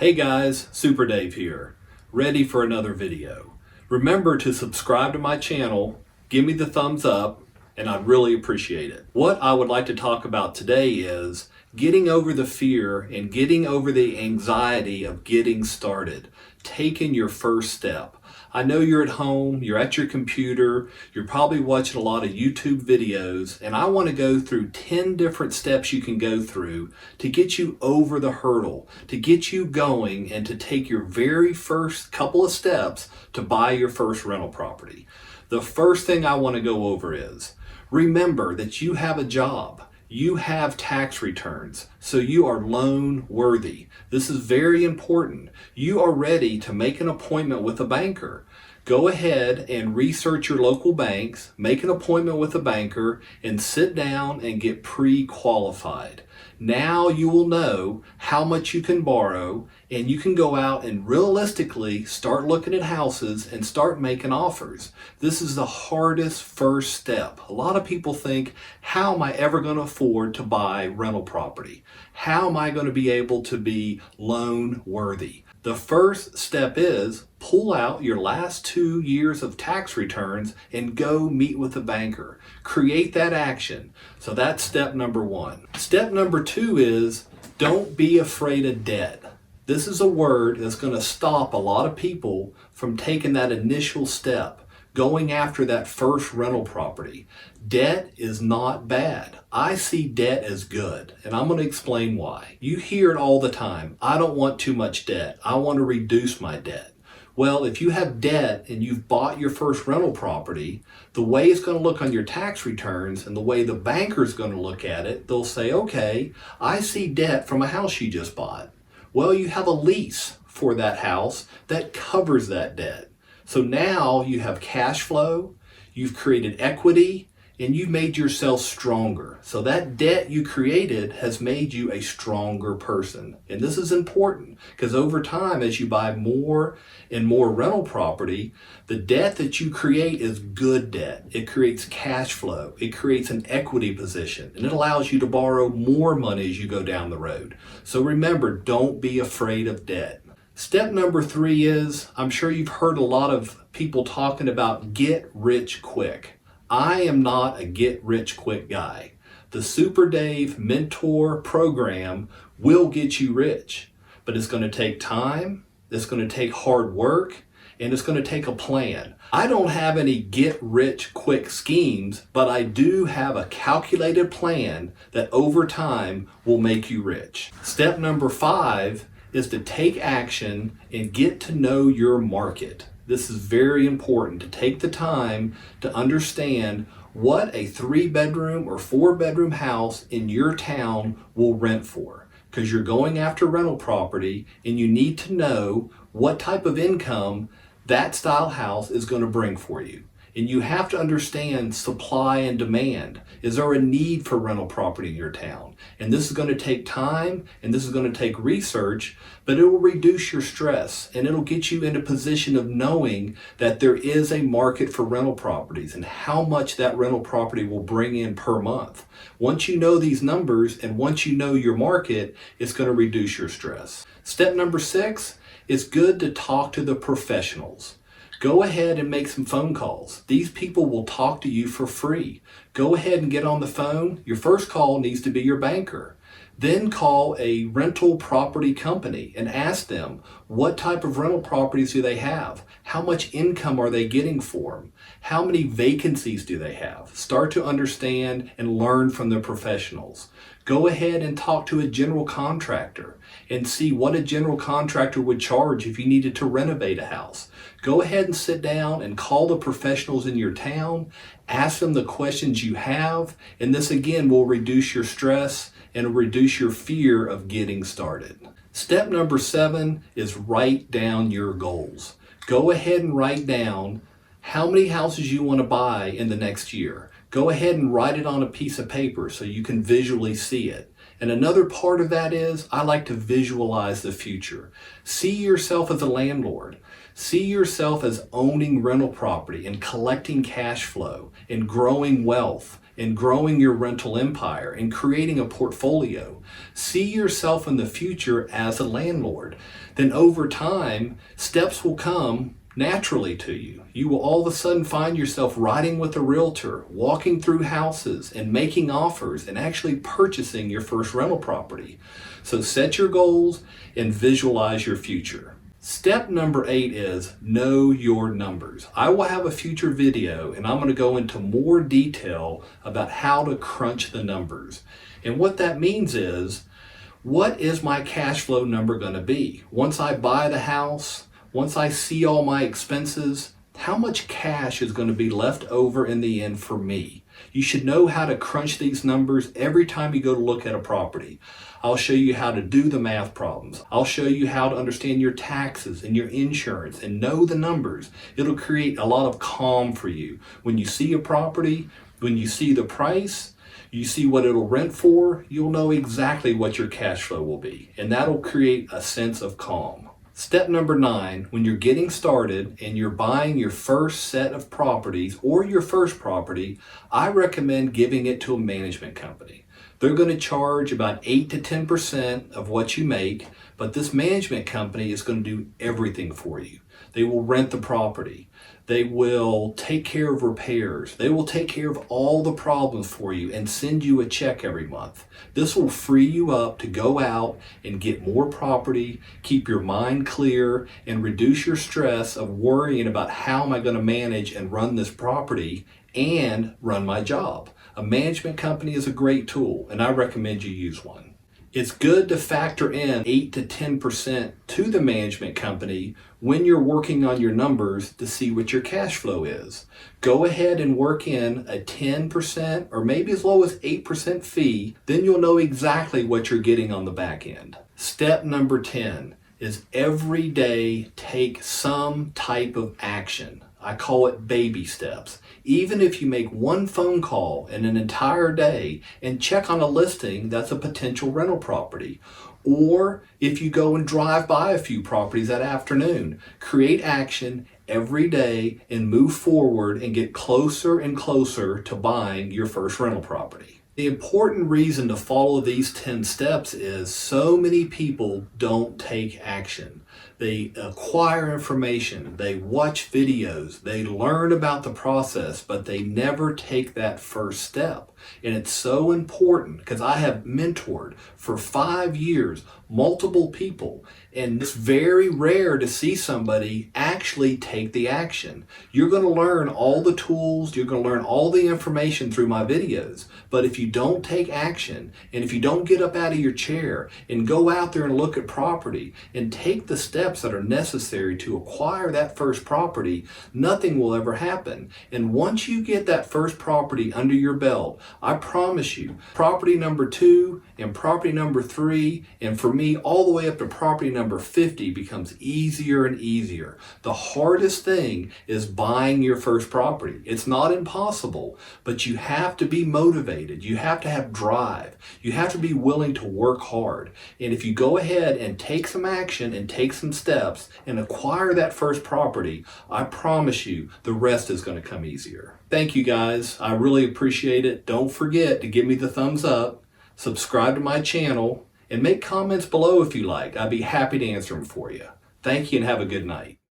Hey guys, Super Dave here, ready for another video. Remember to subscribe to my channel, give me the thumbs up, and I'd really appreciate it. What I would like to talk about today is getting over the fear and getting over the anxiety of getting started, taking your first step. I know you're at home, you're at your computer, you're probably watching a lot of YouTube videos, and I want to go through 10 different steps you can go through to get you over the hurdle, to get you going, and to take your very first couple of steps to buy your first rental property. The first thing I want to go over is, remember that you have a job. You have tax returns, so you are loan worthy. This is very important. You are ready to make an appointment with a banker. Go ahead and research your local banks, make an appointment with a banker, and sit down and get pre-qualified. Now you will know how much you can borrow, and you can go out and realistically start looking at houses and start making offers. This is the hardest first step. A lot of people think, how am I ever going to afford to buy rental property? How am I going to be able to be loan worthy? The first step is pull out your last 2 years of tax returns and go meet with a banker. Create that action. So that's step number one. Step number two is don't be afraid of debt. This is a word that's going to stop a lot of people from taking that initial step, going after that first rental property. Debt is not bad. I see debt as good, and I'm going to explain why. You hear it all the time. I don't want too much debt. I want to reduce my debt. Well, if you have debt and you've bought your first rental property, the way it's going to look on your tax returns and the way the banker's going to look at it, they'll say, okay, I see debt from a house you just bought. Well, you have a lease for that house that covers that debt. So now you have cash flow, you've created equity, and you've made yourself stronger. So that debt you created has made you a stronger person. And this is important because over time, as you buy more and more rental property, the debt that you create is good debt. It creates cash flow. It creates an equity position, and it allows you to borrow more money as you go down the road. So remember, don't be afraid of debt. Step number three is, I'm sure you've heard a lot of people talking about get rich quick. I am not a get rich quick guy. The Super Dave Mentor program will get you rich, but it's going to take time, it's going to take hard work, and it's going to take a plan. I don't have any get rich quick schemes, but I do have a calculated plan that over time will make you rich. Step number 5 is to take action and get to know your market. This is very important, to take the time to understand what a 3-bedroom or 4-bedroom house in your town will rent for. Because you're going after rental property and you need to know what type of income that style house is going to bring for you. And you have to understand supply and demand. Is there a need for rental property in your town? And this is going to take time and this is going to take research, but it will reduce your stress and it'll get you in a position of knowing that there is a market for rental properties and how much that rental property will bring in per month. Once you know these numbers and once you know your market, it's going to reduce your stress. Step number 6, it's good to talk to the professionals. Go ahead and make some phone calls. These people will talk to you for free. Go ahead and get on the phone. Your first call needs to be your banker. Then call a rental property company and ask them what type of rental properties do they have? How much income are they getting for them? How many vacancies do they have? Start to understand and learn from the professionals. Go ahead and talk to a general contractor and see what a general contractor would charge if you needed to renovate a house. Go ahead and sit down and call the professionals in your town, ask them the questions you have, and this again will reduce your stress and reduce your fear of getting started. Step number 7 is write down your goals. Go ahead and write down how many houses you want to buy in the next year. Go ahead and write it on a piece of paper so you can visually see it. And another part of that is I like to visualize the future. See yourself as a landlord. See yourself as owning rental property and collecting cash flow and growing wealth and growing your rental empire and creating a portfolio. See yourself in the future as a landlord. Then over time, steps will come naturally to you. You will all of a sudden find yourself riding with a realtor, walking through houses and making offers and actually purchasing your first rental property. So set your goals and visualize your future. Step number 8 is know your numbers. I will have a future video and I'm going to go into more detail about how to crunch the numbers. And what that means is, what is my cash flow number going to be? Once I buy the house, once I see all my expenses, how much cash is going to be left over in the end for me? You should know how to crunch these numbers every time you go to look at a property. I'll show you how to do the math problems. I'll show you how to understand your taxes and your insurance and know the numbers. It'll create a lot of calm for you. When you see a property, when you see the price, you see what it'll rent for, you'll know exactly what your cash flow will be. And that'll create a sense of calm. Step number 9, when you're getting started and you're buying your first set of properties or your first property, I recommend giving it to a management company. They're going to charge about 8 to 10% of what you make, but this management company is going to do everything for you. They will rent the property. They will take care of repairs. They will take care of all the problems for you and send you a check every month. This will free you up to go out and get more property, keep your mind clear, and reduce your stress of worrying about how am I going to manage and run this property and run my job. A management company is a great tool, and I recommend you use one. It's good to factor in 8 to 10% to the management company when you're working on your numbers to see what your cash flow is. Go ahead and work in a 10% or maybe as low as 8% fee, then you'll know exactly what you're getting on the back end. Step number 10 is every day take some type of action. I call it baby steps. Even if you make one phone call in an entire day and check on a listing that's a potential rental property, or if you go and drive by a few properties that afternoon, create action every day and move forward and get closer and closer to buying your first rental property. The important reason to follow these 10 steps is so many people don't take action. They acquire information, they watch videos, they learn about the process, but they never take that first step. And it's so important because I have mentored for 5 years multiple people, and it's very rare to see somebody actually take the action. You're going to learn all the tools, you're going to learn all the information through my videos, but if you don't take action, and if you don't get up out of your chair and go out there and look at property and take the steps that are necessary to acquire that first property, nothing will ever happen. And once you get that first property under your belt, I promise you, property number 2 and property number 3, and for me, all the way up to property number 50 becomes easier and easier. The hardest thing is buying your first property. It's not impossible, but you have to be motivated. You have to have drive. You have to be willing to work hard. And if you go ahead and take some action and take some steps and acquire that first property, I promise you the rest is going to come easier. Thank you guys. I really appreciate it. Don't forget to give me the thumbs up, subscribe to my channel, and make comments below if you like. I'd be happy to answer them for you. Thank you and have a good night.